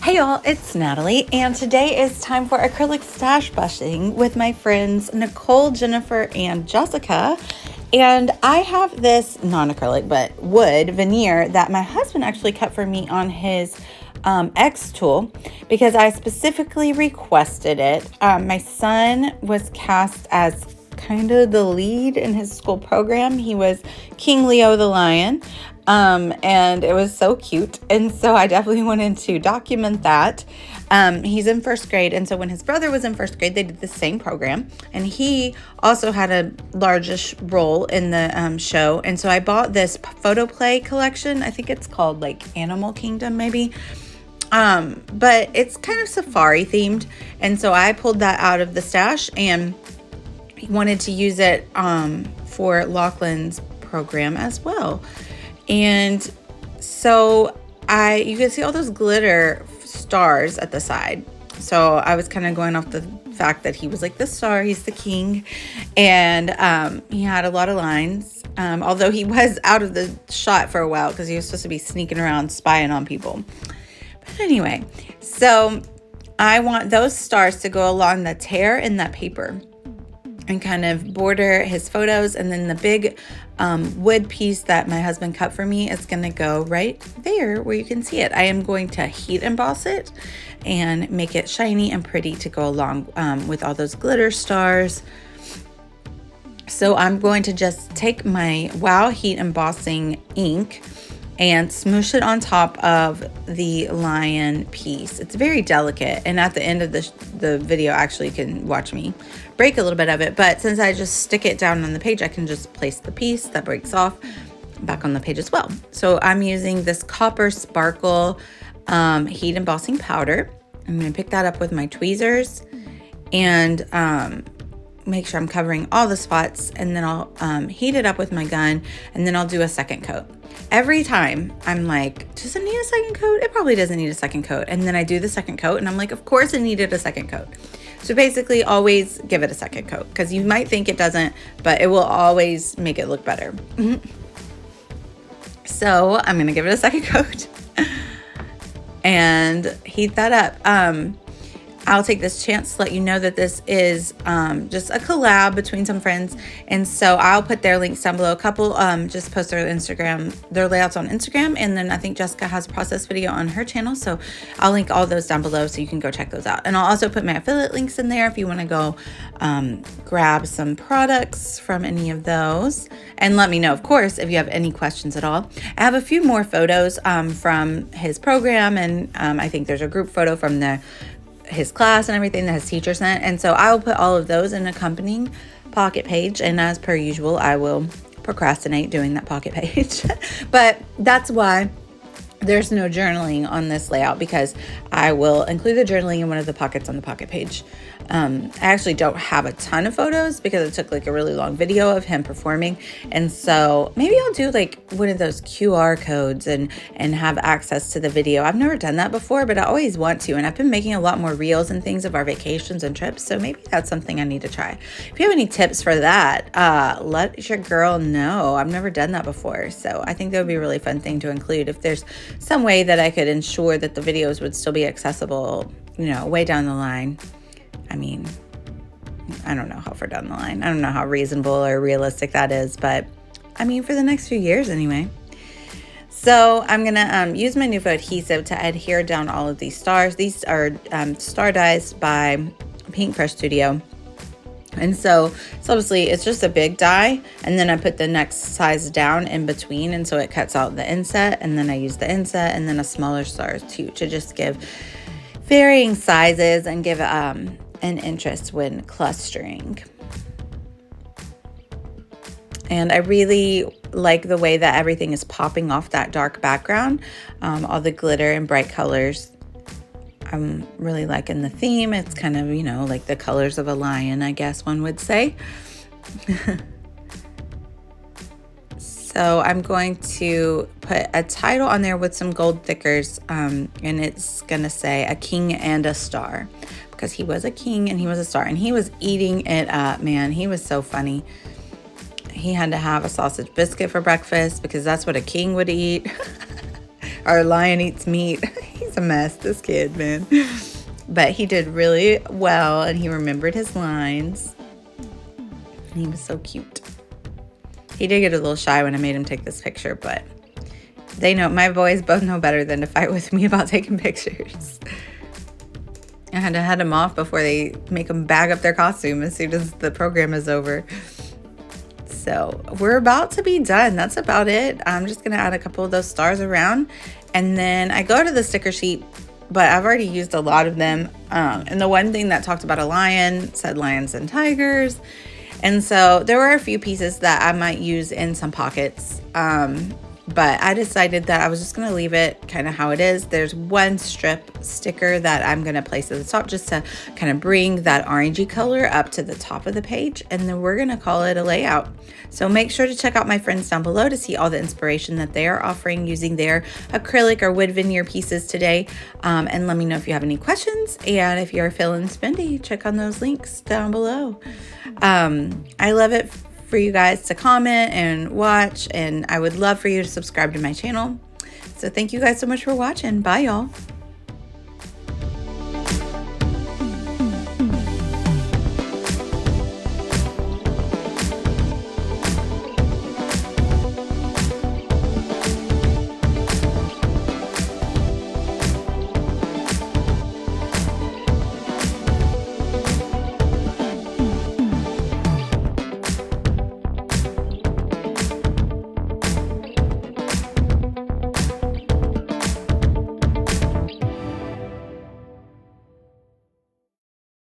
Hey y'all, it's Natalie, and today is time for acrylic stash bushing with my friends Nicole, Jennifer, and Jessica. And I have this non-acrylic but wood veneer that my husband actually cut for me on his X tool because I specifically requested it. My son was cast as kind of the lead in his school program. He was King Leo the Lion. And it was so cute. And so I definitely wanted to document that. He's in first grade. And so when his brother was in first grade, they did the same program. And he also had a largish role in the show. And so I bought this photo play collection. I think it's called like Animal Kingdom maybe. But it's kind of safari themed. And so I pulled that out of the stash and wanted to use it for Lachlan's program as well. And so you can see all those glitter stars at the side. So I was kind of going off the fact that he was like the star, he's the king. And he had a lot of lines, although he was out of the shot for a while because he was supposed to be sneaking around spying on people. But anyway, so I want those stars to go along the tear in that paper and kind of border his photos. And then the big wood piece that my husband cut for me is going to go right there where you can see it. I am going to heat emboss it and make it shiny and pretty to go along with all those glitter stars. So I'm going to just take my Wow Heat Embossing ink and smoosh it on top of the lion piece. It's very delicate, and at the end of the video, actually you can watch me break a little bit of it, but since I just stick it down on the page, I can just place the piece that breaks off back on the page as well. So I'm using this Copper Sparkle heat embossing powder. I'm gonna pick that up with my tweezers and make sure I'm covering all the spots, and then I'll heat it up with my gun, and then I'll do a second coat. Every time I'm like, does it need a second coat? It probably doesn't need a second coat. And then I do the second coat and I'm like, of course it needed a second coat. So basically always give it a second coat because you might think it doesn't, but it will always make it look better. So I'm going to give it a second coat and heat that up. I'll take this chance to let you know that this is just a collab between some friends. And so I'll put their links down below. A couple just post their layouts on Instagram. And then I think Jessica has a process video on her channel. So I'll link all those down below so you can go check those out. And I'll also put my affiliate links in there if you want to go grab some products from any of those. And let me know, of course, if you have any questions at all. I have a few more photos from his program. And I think there's a group photo from his class and everything that his teacher sent. And so I will put all of those in an accompanying pocket page. And as per usual, I will procrastinate doing that pocket page. But that's why there's no journaling on this layout, because I will include the journaling in one of the pockets on the pocket page. I actually don't have a ton of photos because it took like a really long video of him performing. And so maybe I'll do like one of those QR codes and have access to the video. I've never done that before, but I always want to. And I've been making a lot more reels and things of our vacations and trips. So maybe that's something I need to try. If you have any tips for that, let your girl know. I've never done that before. So I think that would be a really fun thing to include. If there's some way that I could ensure that the videos would still be accessible, way down the line. I mean, I don't know how far down the line. I don't know how reasonable or realistic that is, but I mean, for the next few years anyway. So I'm going to use my Nuvo adhesive to adhere down all of these stars. These are star dies by Pink Fresh Studio. And so obviously it's just a big die, and then I put the next size down in between, and so it cuts out the inset, and then I use the inset and then a smaller star too, to just give varying sizes and give an interest when clustering. And I really like the way that everything is popping off that dark background, all the glitter and bright colors. I'm really liking the theme. It's kind of, like the colors of a lion, I guess one would say. So I'm going to put a title on there with some gold thickers, and it's going to say a king and a star, because he was a king and he was a star, and he was eating it up, man. He was so funny. He had to have a sausage biscuit for breakfast because that's what a king would eat. Our lion eats meat. He's a mess, this kid, man. But he did really well, and he remembered his lines. And he was so cute. He did get a little shy when I made him take this picture, but they know, my boys both know better than to fight with me about taking pictures. I had to head them off before they make them bag up their costume as soon as the program is over. So we're about to be done. That's about it. I'm just going to add a couple of those stars around. And then I go to the sticker sheet, but I've already used a lot of them. And the one thing that talked about a lion said lions and tigers. And so there were a few pieces that I might use in some pockets. But I decided that I was just going to leave it kind of how it is. There's one strip sticker that I'm going to place at the top just to kind of bring that orangey color up to the top of the page. And then we're going to call it a layout. So make sure to check out my friends down below to see all the inspiration that they are offering using their acrylic or wood veneer pieces today. And let me know if you have any questions. And if you're feeling spendy, check on those links down below. I love it for you guys to comment and watch, and I would love for you to subscribe to my channel. So thank you guys so much for watching. Bye, y'all.